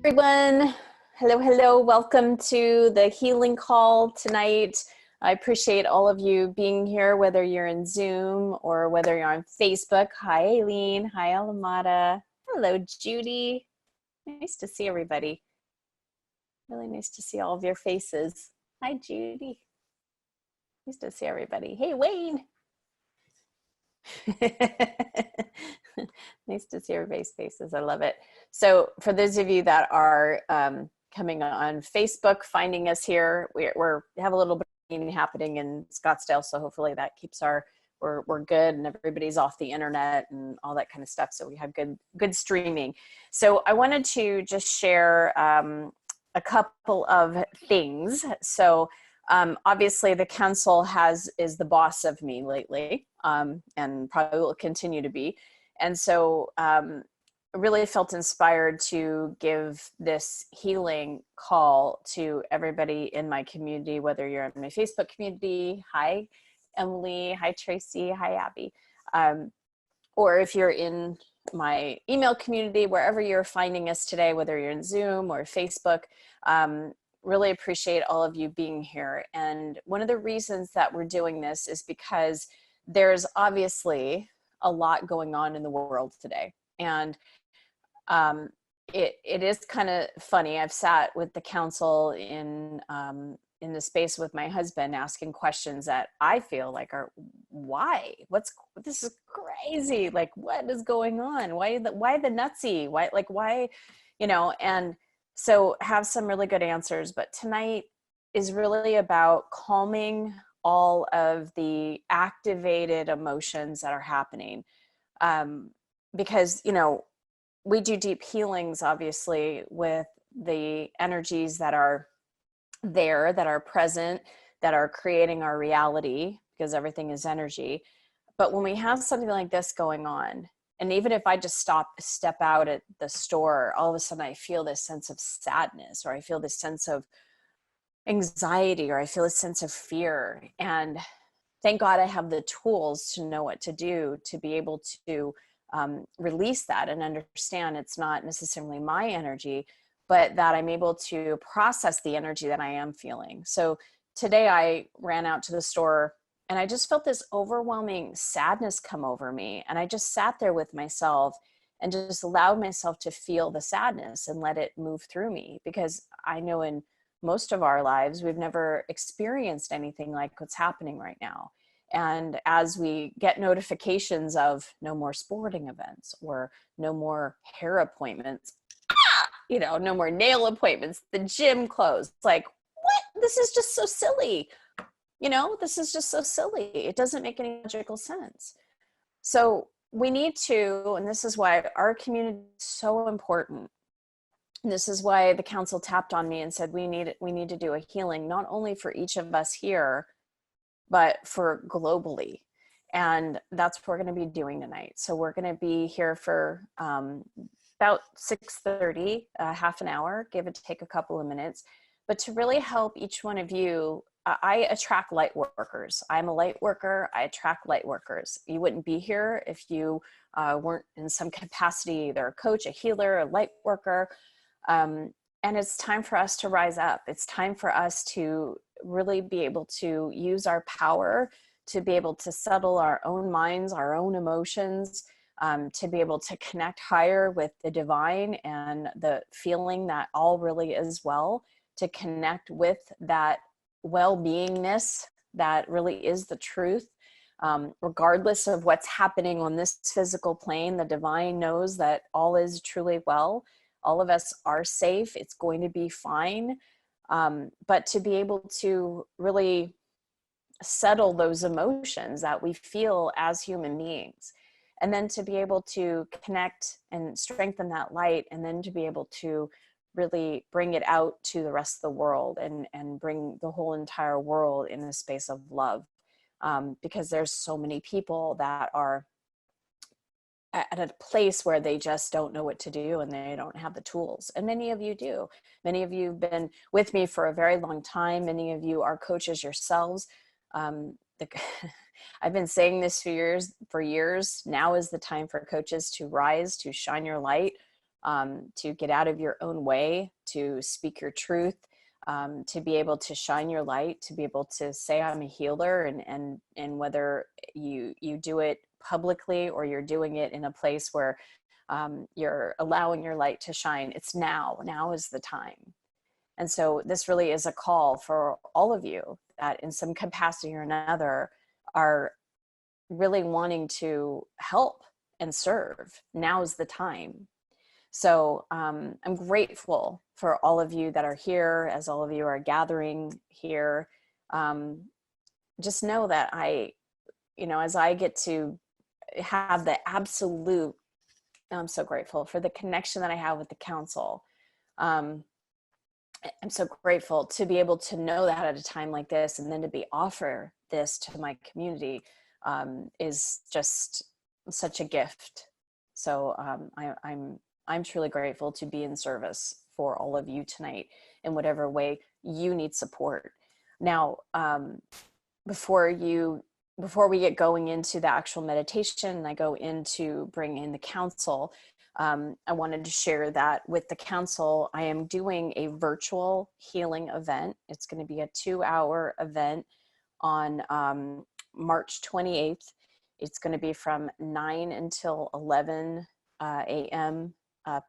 Everyone. Hello, hello. Welcome to the healing call tonight. I appreciate all of you being here, whether you're in Zoom or whether you're on Facebook. Hi, Aileen. Hi, Alamada. Hello, Judy. Nice to see everybody. Really nice to see all of your faces. Hi, Judy. Nice to see everybody. Hey, Wayne. Nice to see everybody's faces. I love it. So for those of you that are coming on Facebook, finding us here, we have a little bit of meeting happening in Scottsdale. So hopefully that keeps we're good and everybody's off the internet and all that kind of stuff. So we have good streaming. So I wanted to just share a couple of things. So obviously the council is the boss of me lately, and probably will continue to be. And so I really felt inspired to give this healing call to everybody in my community, whether you're in my Facebook community. Hi, Emily. Hi, Tracy. Hi, Abby. Or if you're in my email community, wherever you're finding us today, whether you're in Zoom or Facebook, really appreciate all of you being here. And one of the reasons that we're doing this is because there's obviously a lot going on in the world today. And it is kind of funny. I've sat with the council in the space with my husband asking questions that I feel like are, why? This is crazy. Like, what is going on? Why the nutsy? Why, and so have some really good answers. But tonight is really about calming all of the activated emotions that are happening. Because, we do deep healings, obviously, with the energies that are there, that are present, that are creating our reality, because everything is energy. But when we have something like this going on, and even if I just step out at the store, all of a sudden I feel this sense of sadness, or I feel this sense of anxiety, or I feel a sense of fear. And thank God I have the tools to know what to do to be able to release that and understand it's not necessarily my energy, but that I'm able to process the energy that I am feeling. So today I ran out to the store and I just felt this overwhelming sadness come over me. And I just sat there with myself and just allowed myself to feel the sadness and let it move through me, because I know in most of our lives, we've never experienced anything like what's happening right now. And as we get notifications of no more sporting events or no more hair appointments, no more nail appointments, the gym closed, it's like, what? This is just so silly. This is just so silly. It doesn't make any logical sense. So we need to, and this is why our community is so important. This is why the council tapped on me and said, we need to do a healing, not only for each of us here, but for globally. And that's what we're going to be doing tonight. So we're going to be here for about 6:30, half an hour, give or take a couple of minutes. But to really help each one of you, I attract light workers. I'm a light worker. I attract light workers. You wouldn't be here if you weren't in some capacity, either a coach, a healer, a light worker. And it's time for us to rise up. It's time for us to really be able to use our power to be able to settle our own minds, our own emotions, to be able to connect higher with the divine and the feeling that all really is well, to connect with that well-beingness that really is the truth. Regardless of what's happening on this physical plane, the divine knows that all is truly well. All of us are safe. It's going to be fine. But to be able to really settle those emotions that we feel as human beings, and then to be able to connect and strengthen that light, and then to be able to really bring it out to the rest of the world and bring the whole entire world in a space of love. Because there's so many people that are at a place where they just don't know what to do and they don't have the tools. And many of you do. Many of you have been with me for a very long time. Many of you are coaches yourselves. I've been saying this for years. Now is the time for coaches to rise, to shine your light. to get out of your own way, to speak your truth, to be able to shine your light, to be able to say I'm a healer, and whether you do it publicly or you're doing it in a place where you're allowing your light to shine. It's now. Now is the time. And so this really is a call for all of you that in some capacity or another are really wanting to help and serve. Now is the time. So I'm grateful for all of you that are here, as all of you are gathering here. Just know that as I get to have the absolute, I'm so grateful for the connection that I have with the council. I'm so grateful to be able to know that at a time like this, and then to be offer this to my community is just such a gift. So I'm truly grateful to be in service for all of you tonight in whatever way you need support. Now, before we get going into the actual meditation and I go into bring in the council, I wanted to share that with the council, I am doing a virtual healing event. It's going to be a 2-hour event on March 28th. It's going to be from 9 until 11 a.m.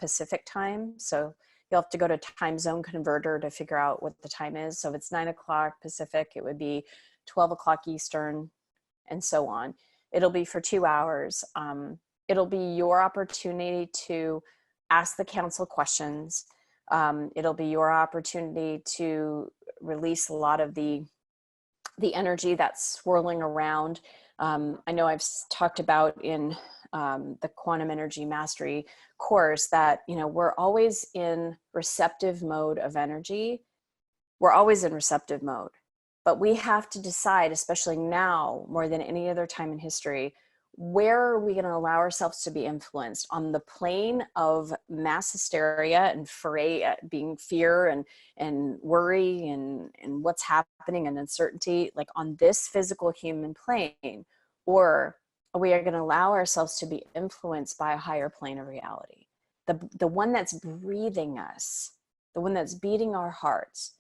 Pacific time. So you'll have to go to time zone converter to figure out what the time is. So if it's 9 o'clock Pacific, it would be 12 o'clock Eastern, and so on. It'll be for 2 hours. It'll be your opportunity to ask the council questions. It'll be your opportunity to release a lot of the energy that's swirling around. I know I've talked about in the Quantum Energy Mastery course that, we're always in receptive mode of energy. We're always in receptive mode, but we have to decide, especially now more than any other time in history, where are we going to allow ourselves to be influenced on the plane of mass hysteria and being fear and worry and what's happening and uncertainty, like on this physical human plane, or we are going to allow ourselves to be influenced by a higher plane of reality, the one that's breathing us, the one that's beating our hearts,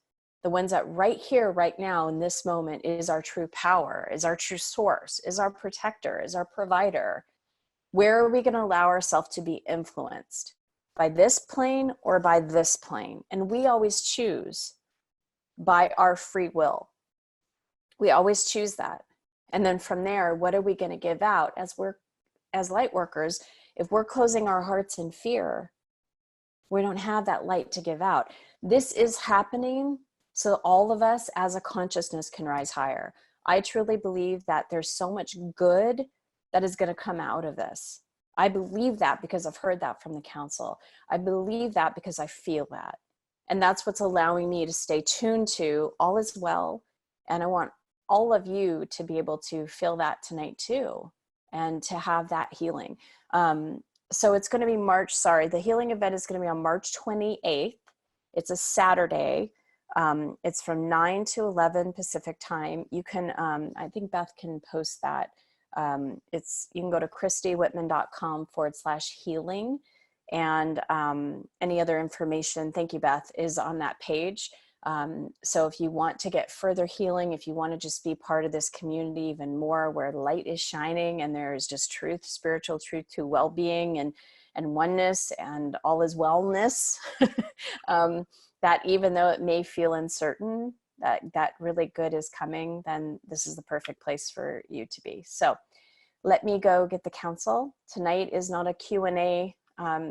the ones that right here, right now, in this moment is our true power, is our true source, is our protector, is our provider. Where are we going to allow ourselves to be influenced? By this plane or by this plane? And we always choose by our free will. We always choose that. And then from there, what are we going to give out as light workers? If we're closing our hearts in fear, we don't have that light to give out. This is happening so all of us as a consciousness can rise higher. I truly believe that there's so much good that is going to come out of this. I believe that because I've heard that from the council. I believe that because I feel that. And that's what's allowing me to stay tuned to all is well. And I want all of you to be able to feel that tonight too, and to have that healing. So it's going to be the healing event is going to be on March 28th. It's a Saturday. It's from 9 to 11 Pacific time. You can, I think Beth can post that. You can go to christywhitman.com/healing, and any other information, thank you, Beth, is on that page. So if you want to get further healing, if you want to just be part of this community even more, where light is shining and there is just truth, spiritual truth to well-being and oneness and all is wellness, that even though it may feel uncertain, that really good is coming, then this is the perfect place for you to be. So let me go get the council. Tonight is not a Q&A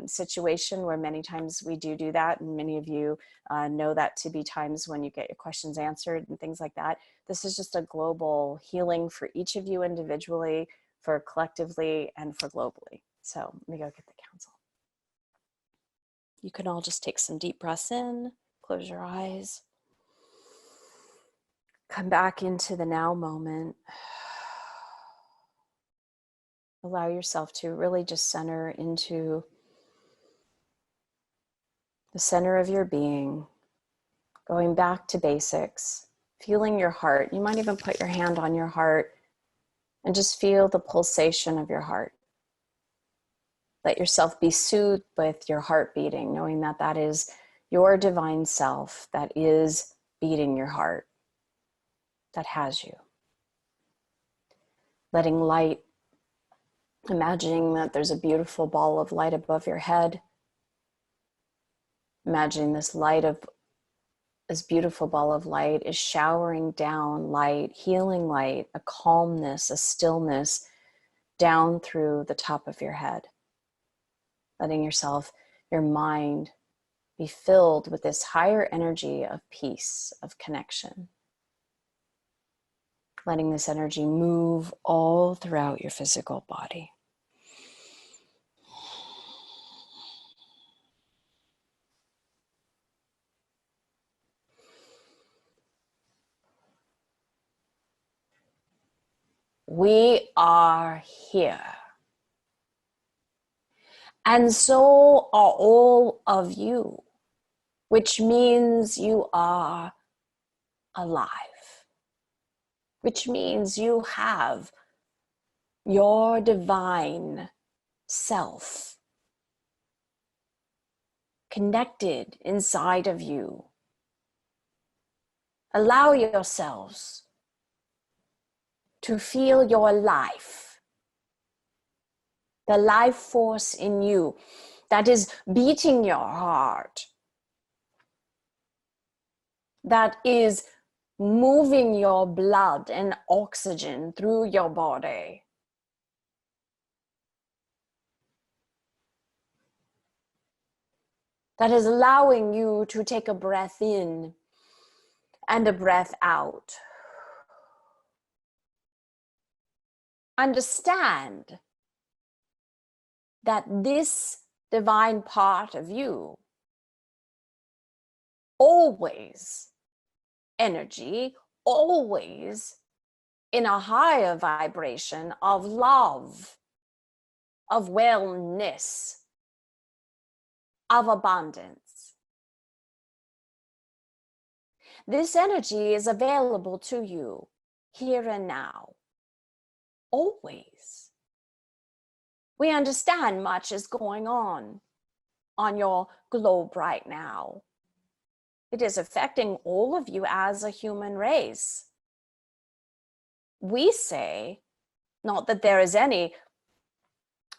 situation, where many times we do that, and many of you know that to be times when you get your questions answered and things like that. This is just a global healing for each of you individually, for collectively, and for globally. So let me go get the council. You can all just take some deep breaths in, close your eyes, come back into the now moment. Allow yourself to really just center into the center of your being, going back to basics, feeling your heart. You might even put your hand on your heart and just feel the pulsation of your heart. Let yourself be soothed with your heart beating, knowing that that is your divine self that is beating your heart, that has you. Letting light, imagining that there's a beautiful ball of light above your head. Imagining this beautiful ball of light is showering down light, healing light, a calmness, a stillness down through the top of your head. Letting yourself, your mind, be filled with this higher energy of peace, of connection. Letting this energy move all throughout your physical body. We are here. And so are all of you, which means you are alive, which means you have your divine self connected inside of you. Allow yourselves to feel your life, the life force in you that is beating your heart, that is moving your blood and oxygen through your body. That is allowing you to take a breath in and a breath out. Understand that this divine part of you, always energy, always in a higher vibration of love, of wellness, of abundance. This energy is available to you here and now, always. We understand much is going on your globe right now. It is affecting all of you as a human race. We say, not that there is any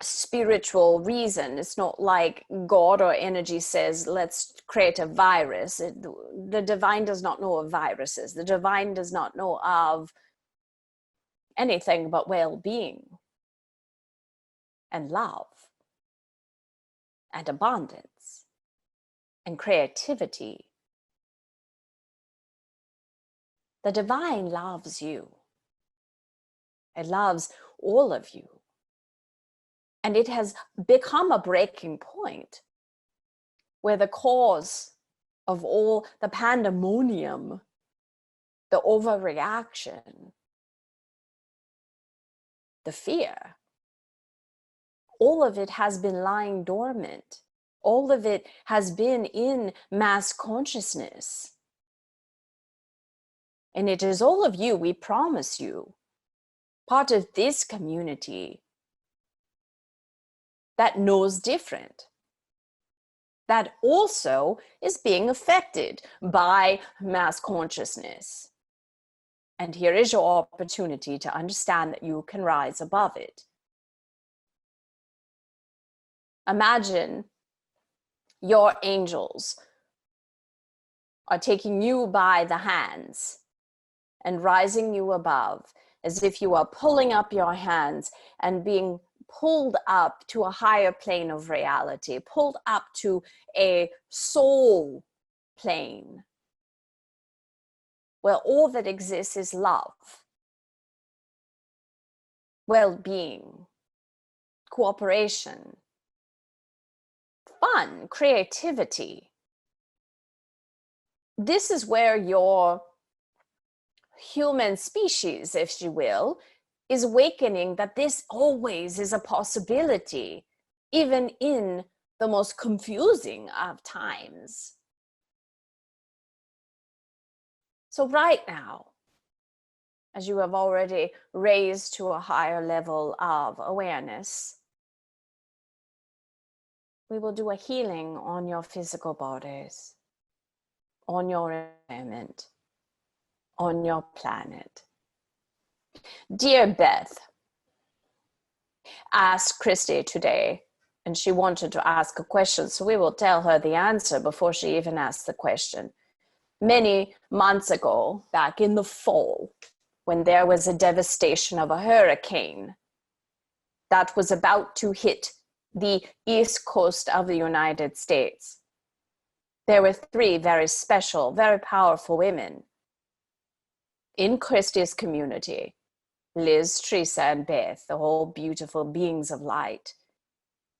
spiritual reason. It's not like God or energy says, let's create a virus. The divine does not know of viruses. The divine does not know of anything but well-being and love and abundance and creativity. The divine loves you. It loves all of you. And it has become a breaking point where the cause of all the pandemonium, the overreaction, the fear, all of it has been lying dormant. All of it has been in mass consciousness. And it is all of you, we promise you, part of this community that knows different, that also is being affected by mass consciousness. And here is your opportunity to understand that you can rise above it. Imagine your angels are taking you by the hands and rising you above, as if you are pulling up your hands and being pulled up to a higher plane of reality, pulled up to a soul plane, where all that exists is love, well-being, cooperation, fun, creativity. This is where your human species, if you will, is awakening that this always is a possibility, even in the most confusing of times. So right now, as you have already raised to a higher level of awareness, we will do a healing on your physical bodies, on your environment, on your planet. Dear Beth asked Christy today, and she wanted to ask a question, so we will tell her the answer before she even asks the question. Many months ago, back in the fall, when there was a devastation of a hurricane that was about to hit the east coast of the United States, there were 3 very special, very powerful women in Christy's community, Liz, Teresa, and Beth, the whole beautiful beings of light.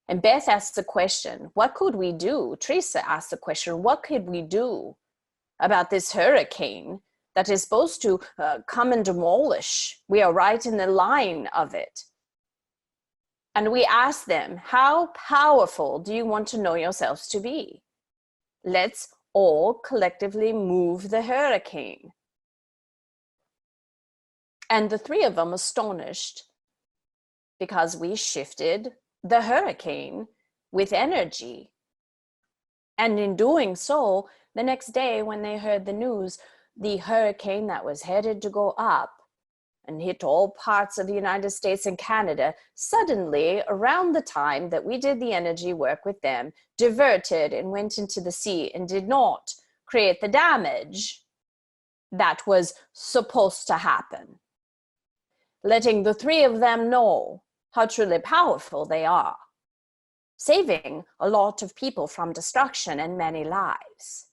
And Beth asked the question, what could we do? Teresa asked the question, what could we do about this hurricane that is supposed to come and demolish? We are right in the line of it. And we asked them, how powerful do you want to know yourselves to be? Let's all collectively move the hurricane. And the 3 of them astonished, because we shifted the hurricane with energy. And in doing so, the next day when they heard the news, the hurricane that was headed to go up and hit all parts of the United States and Canada, suddenly, around the time that we did the energy work with them, diverted and went into the sea and did not create the damage that was supposed to happen. Letting the 3 of them know how truly powerful they are, saving a lot of people from destruction and many lives.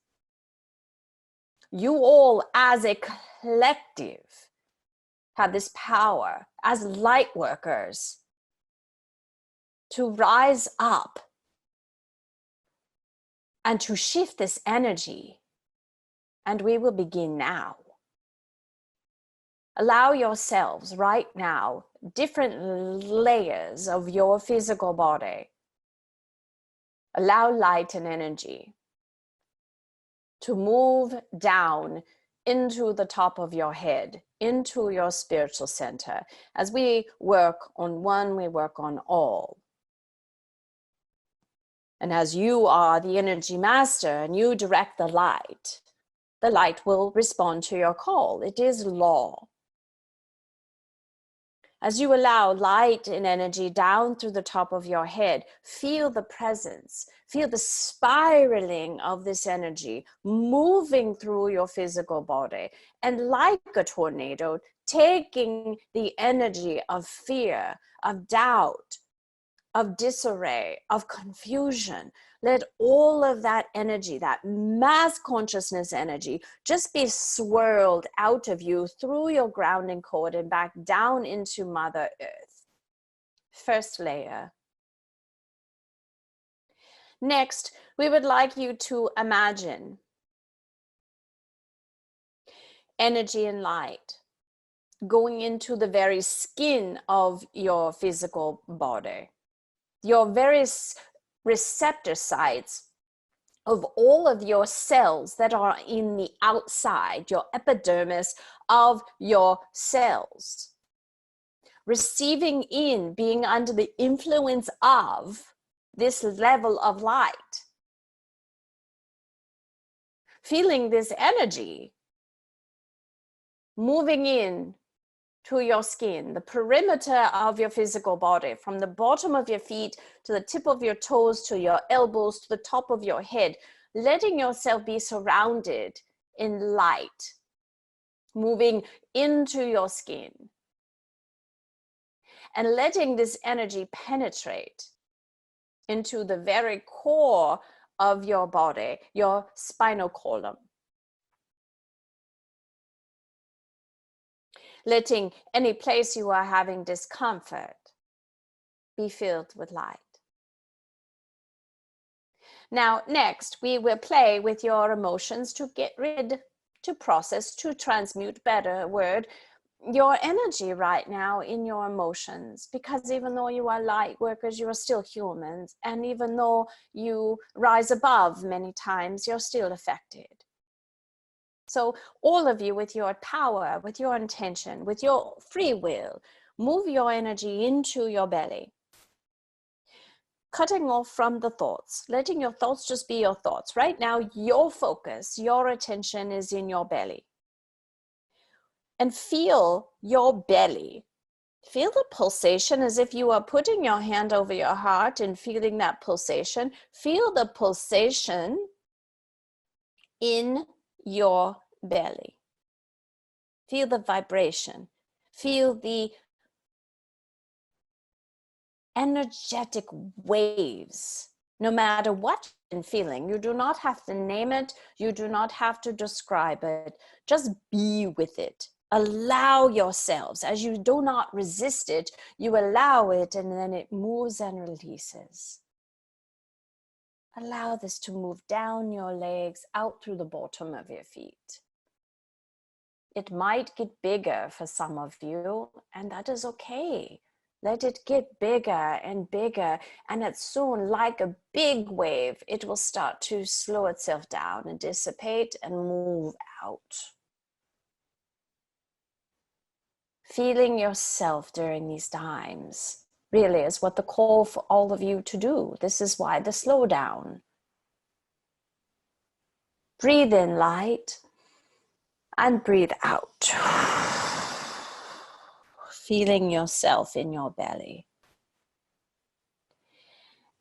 You all, as a collective, have this power as light workers to rise up and to shift this energy. And we will begin now. Allow yourselves right now different layers of your physical body. Allow light and energy to move down into the top of your head, into your spiritual center. As we work on one, we work on all. And as you are the energy master and you direct the light will respond to your call. It is law. As you allow light and energy down through the top of your head, feel the presence, feel the spiraling of this energy moving through your physical body. And like a tornado, taking the energy of fear, of doubt, of disarray, of confusion. Let all of that energy, that mass consciousness energy, just be swirled out of you through your grounding cord and back down into Mother Earth. First layer. Next, we would like you to imagine energy and light going into the very skin of your physical body. Your various receptor sites of all of your cells that are in the outside, your epidermis of your cells. Receiving in, being under the influence of this level of light. Feeling this energy moving in to your skin, the perimeter of your physical body, from the bottom of your feet to the tip of your toes, to your elbows, to the top of your head, letting yourself be surrounded in light, moving into your skin, and letting this energy penetrate into the very core of your body, your spinal column. Letting any place you are having discomfort be filled with light. Now, next, we will play with your emotions to get rid, to process, to transmute, better word, your energy right now in your emotions. Because even though you are light workers, you are still humans. And even though you rise above many times, you're still affected. So all of you, with your power, with your intention, with your free will, move your energy into your belly. cutting off from the thoughts, letting your thoughts just be your thoughts. Right now, your focus, your attention is in your belly. And feel your belly. Feel the pulsation as if you are putting your hand over your heart and feeling that pulsation. Feel the pulsation in your belly. Feel the vibration. Feel the energetic waves, no matter what you're feeling. You do not have to name it. You do not have to describe it. Just be with it. Allow yourselves. As you do not resist it, you allow it, and then it moves and releases. Allow this to move down your legs, out through the bottom of your feet. It might get bigger for some of you, and that is okay. Let it get bigger and bigger, and it's soon, like a big wave, it will start to slow itself down and dissipate and move out. Feeling yourself during these times really is what the call for all of you to do. This is why the slowdown. Breathe in light and breathe out. Feeling yourself in your belly.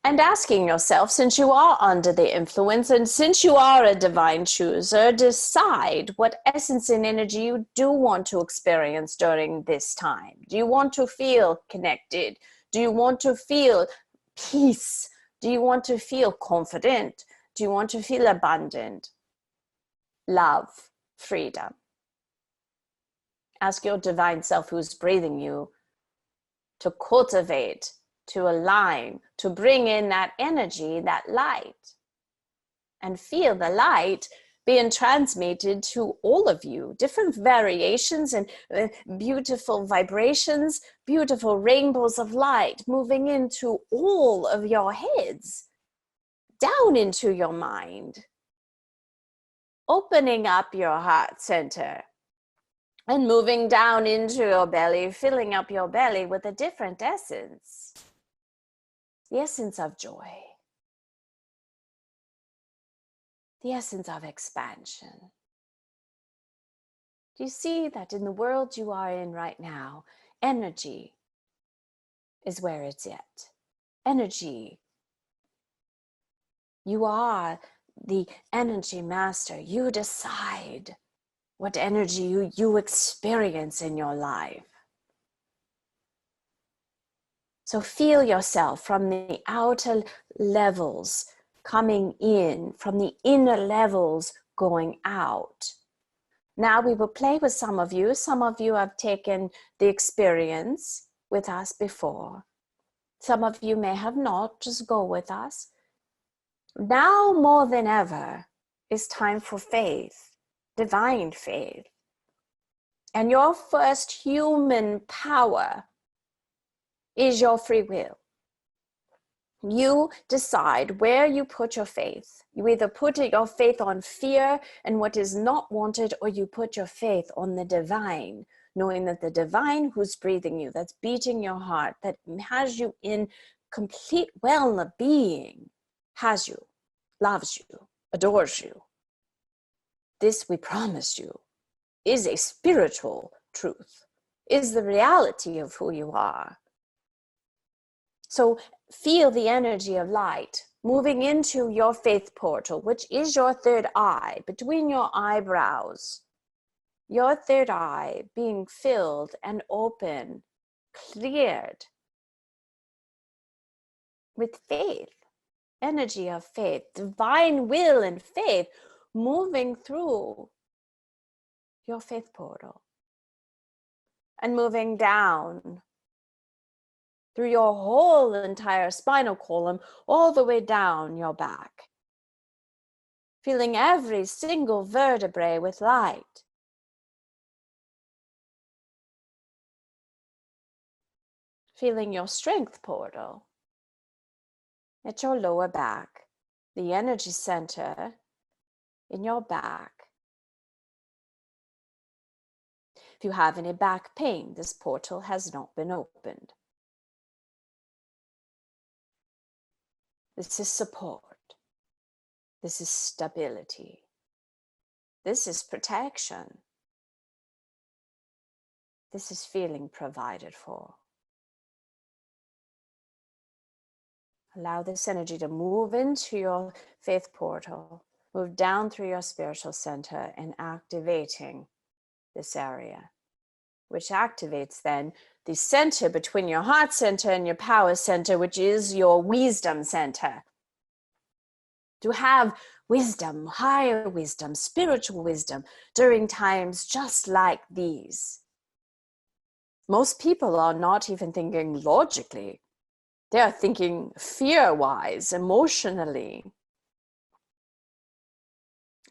And asking yourself, since you are under the influence and since you are a divine chooser, decide what essence and energy you do want to experience during this time. Do you want to feel connected? Do you want to feel peace? Do you want to feel confident? Do you want to feel abundant? Love, freedom. Ask your divine self who's breathing you to cultivate, to align, to bring in that energy, that light, and feel the light being transmitted to all of you. Different variations and beautiful vibrations, beautiful rainbows of light moving into all of your heads, down into your mind, opening up your heart center and moving down into your belly, filling up your belly with a different essence. The essence of joy, the essence of expansion. Do you see that in the world you are in right now, energy is where it's at? Energy. You are the energy master. You decide what energy you experience in your life. So feel yourself from the outer levels coming in, from the inner levels going out. Now we will play with some of you. Some of you have taken the experience with us before. Some of you may have not. Just go with us. Now more than ever, it's time for faith, divine faith. And your first human power is your free will. You decide where you put your faith. You either put your faith on fear and what is not wanted, or you put your faith on the divine, knowing that the divine who's breathing you, that's beating your heart, that has you in complete well-being, has you, loves you, adores you. This, we promise you, is a spiritual truth, is the reality of who you are. So feel the energy of light moving into your faith portal, which is your third eye, between your eyebrows. Your third eye being filled and open, cleared with faith, energy of faith, divine will and faith moving through your faith portal and moving down through your whole entire spinal column, all the way down your back. Filling every single vertebrae with light. Feeling your strength portal at your lower back, the energy center in your back. If you have any back pain, this portal has not been opened. This is support. This is stability. This is protection. This is feeling provided for. Allow this energy to move into your fifth portal, move down through your spiritual center and activating this area, which activates then the center between your heart center and your power center, which is your wisdom center. To have wisdom, higher wisdom, spiritual wisdom during times just like these. Most people are not even thinking logically. They are thinking fear-wise, emotionally.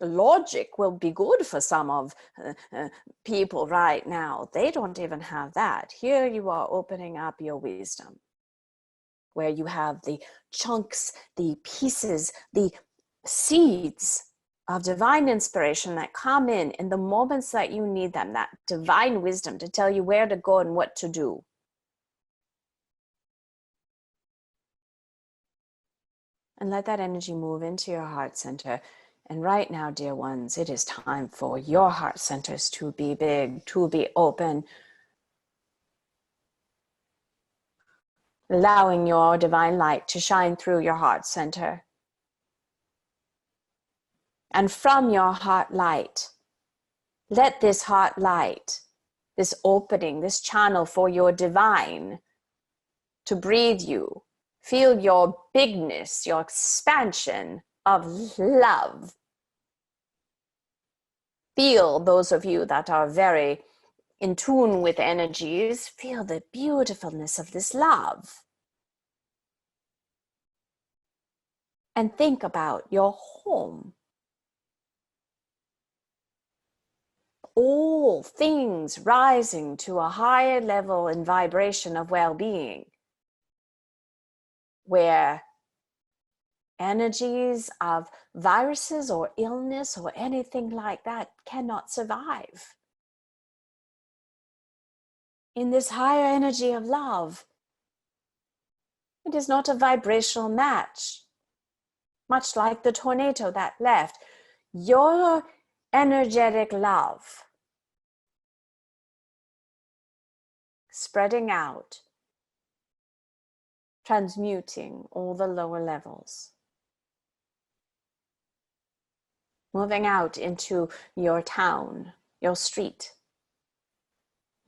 Logic will be good for some of people right now. They don't even have that. Here you are opening up your wisdom, where you have the chunks, the pieces, the seeds of divine inspiration that come in the moments that you need them, that divine wisdom to tell you where to go and what to do. And let that energy move into your heart center. And right now, dear ones, it is time for your heart centers to be big, to be open, allowing your divine light to shine through your heart center. And from your heart light, let this heart light, this opening, this channel for your divine to breathe you, feel your bigness, your expansion of love. Feel, those of you that are very in tune with energies, feel the beautifulness of this love. And think about your home. All things rising to a higher level and vibration of well-being, where energies of viruses or illness or anything like that cannot survive. In this higher energy of love, it is not a vibrational match, much like the tornado that left. Your energetic love spreading out, transmuting all the lower levels, moving out into your town, your street,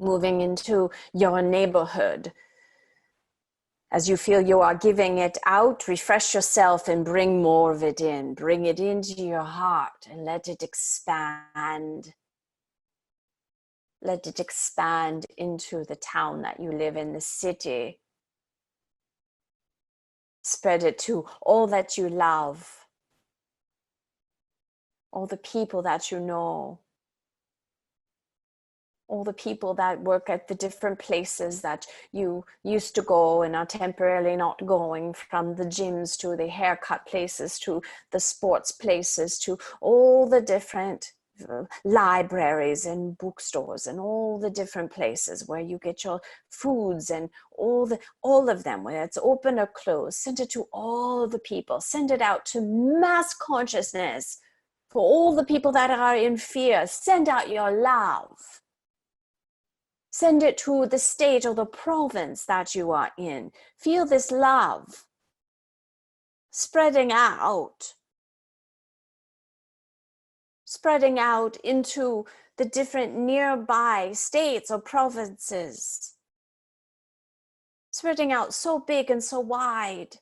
moving into your neighborhood. As you feel you are giving it out, refresh yourself and bring more of it in. Bring it into your heart and let it expand. Let it expand into the town that you live in, the city. Spread it to all that you love, all the people that you know, all the people that work at the different places that you used to go and are temporarily not going, from the gyms to the haircut places to the sports places to all the different libraries and bookstores and all the different places where you get your foods and all of them, whether it's open or closed. Send it to all the people. Send it out to mass consciousness for all the people that are in fear. Send out your love. Send it to the state or the province that you are in. Feel this love spreading out into the different nearby states or provinces. Spreading out so big and so wide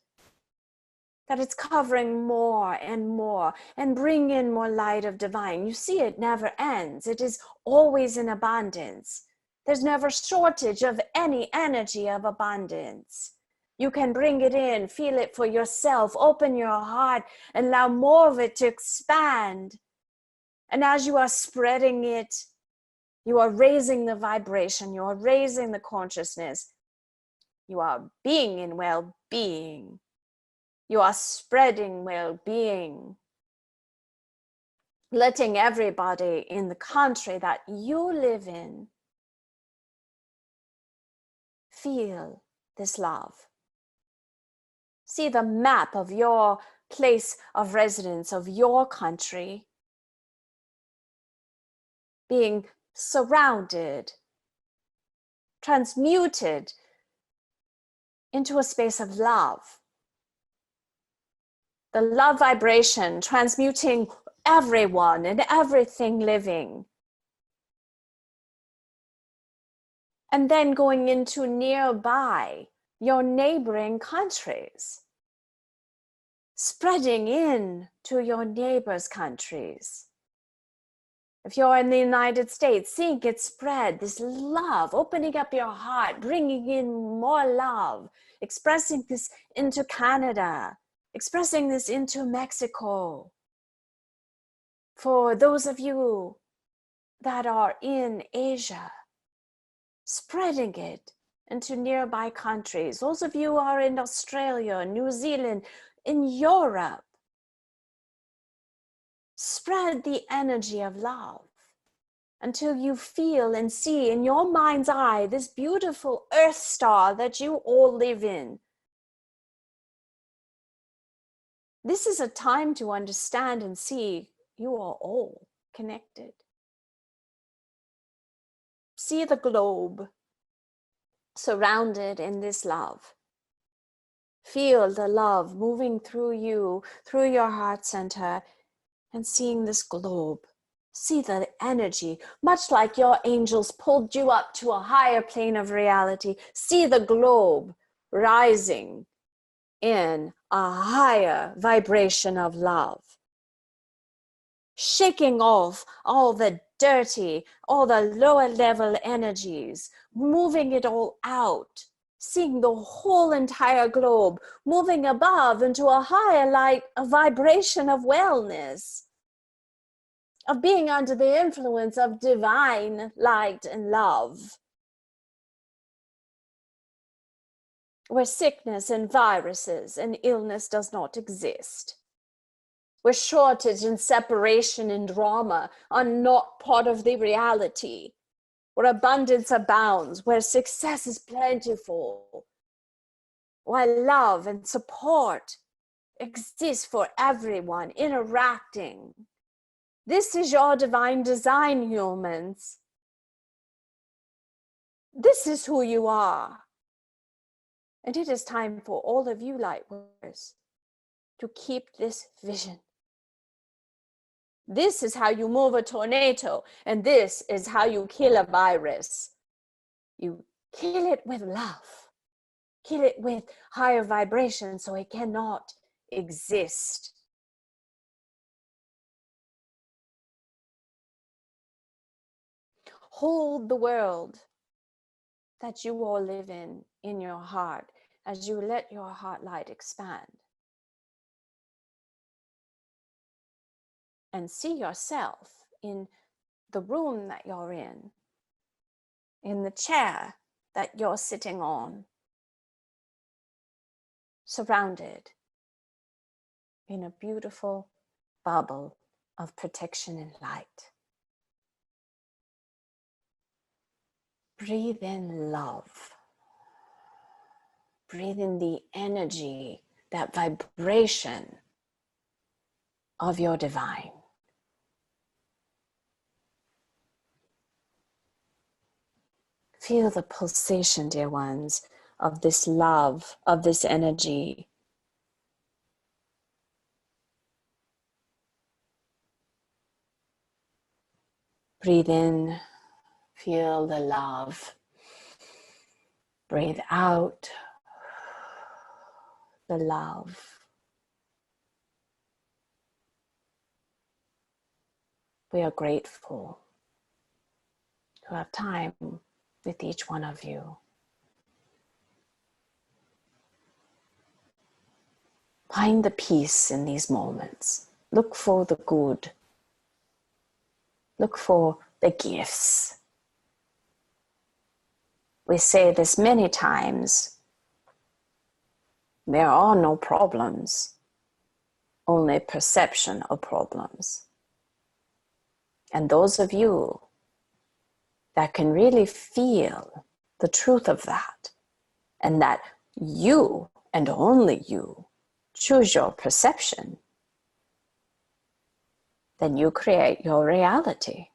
that it's covering more and more, and bring in more light of divine. You see, it never ends. It is always in abundance. There's never shortage of any energy of abundance. You can bring it in, feel it for yourself, open your heart, and allow more of it to expand. And as you are spreading it, you are raising the vibration, you are raising the consciousness. You are being in well-being. You are spreading well-being. Letting everybody in the country that you live in feel this love. See the map of your place of residence, of your country, being surrounded, transmuted into a space of love. The love vibration transmuting everyone and everything living. And then going into nearby, your neighboring countries, spreading in to your neighbors' countries. If you're in the United States, seeing it spread, this love, opening up your heart, bringing in more love, expressing this into Canada, expressing this into Mexico. For those of you that are in Asia, spreading it into nearby countries. Those of you who are in Australia, New Zealand, in Europe, spread the energy of love until you feel and see in your mind's eye this beautiful earth star that you all live in. This is a time to understand and see you are all connected. See the globe surrounded in this love. Feel the love moving through you, through your heart center, and seeing this globe. See the energy, much like your angels pulled you up to a higher plane of reality. See the globe rising in a higher vibration of love. Shaking off all the dirty, all the lower level energies, moving it all out, seeing the whole entire globe moving above into a higher light, a vibration of wellness, of being under the influence of divine light and love, where sickness and viruses and illness does not exist, where shortage and separation and drama are not part of the reality, where abundance abounds, where success is plentiful, while love and support exist for everyone interacting. This is your divine design, humans. This is who you are. And it is time for all of you lightworkers to keep this vision. This is how you move a tornado, and this is how you kill a virus. You kill it with love. Kill it with higher vibration so it cannot exist. Hold the world that you all live in your heart as you let your heart light expand. And see yourself in the room that you're in the chair that you're sitting on, surrounded in a beautiful bubble of protection and light. Breathe in love. Breathe in the energy, that vibration of your divine. Feel the pulsation, dear ones, of this love, of this energy. Breathe in, feel the love. Breathe out, the love. We are grateful to have time with each one of you. Find the peace in these moments. Look for the good. Look for the gifts. We say this many times. There are no problems, only perception of problems. And those of you that can really feel the truth of that, and that you and only you choose your perception, then you create your reality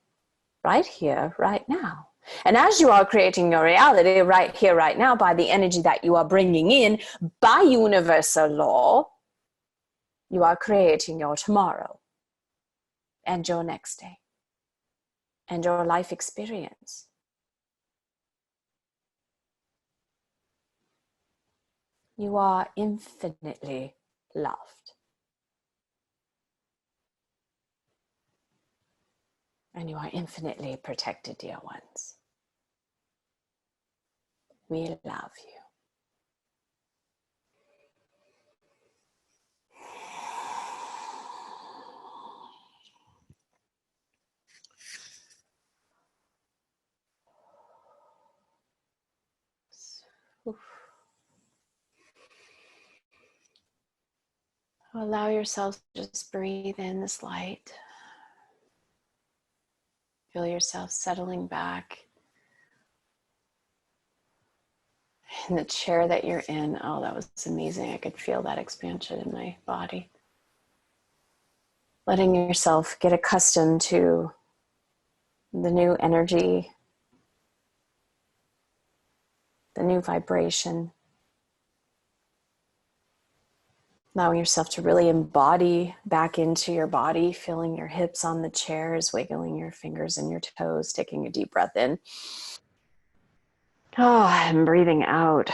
right here, right now. And as you are creating your reality right here, right now, by the energy that you are bringing in, by universal law, you are creating your tomorrow and your next day and your life experience. You are infinitely loved. And you are infinitely protected, dear ones. We love you. Oof. Allow yourself to just breathe in this light. Feel yourself settling back in the chair that you're in. Oh, that was amazing. I could feel that expansion in my body. Letting yourself get accustomed to the new energy, the new vibration. Allowing yourself to really embody back into your body, feeling your hips on the chairs, wiggling your fingers and your toes, taking a deep breath in. Oh, and breathing out.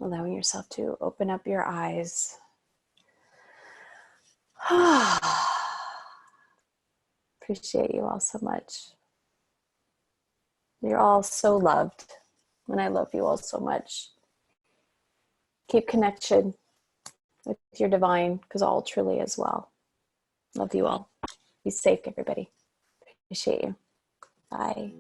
Allowing yourself to open up your eyes. Appreciate you all so much. You're all so loved, and I love you all so much. Keep connection with your divine, because all truly is well. Love you all. Be safe, everybody. Appreciate you. Bye.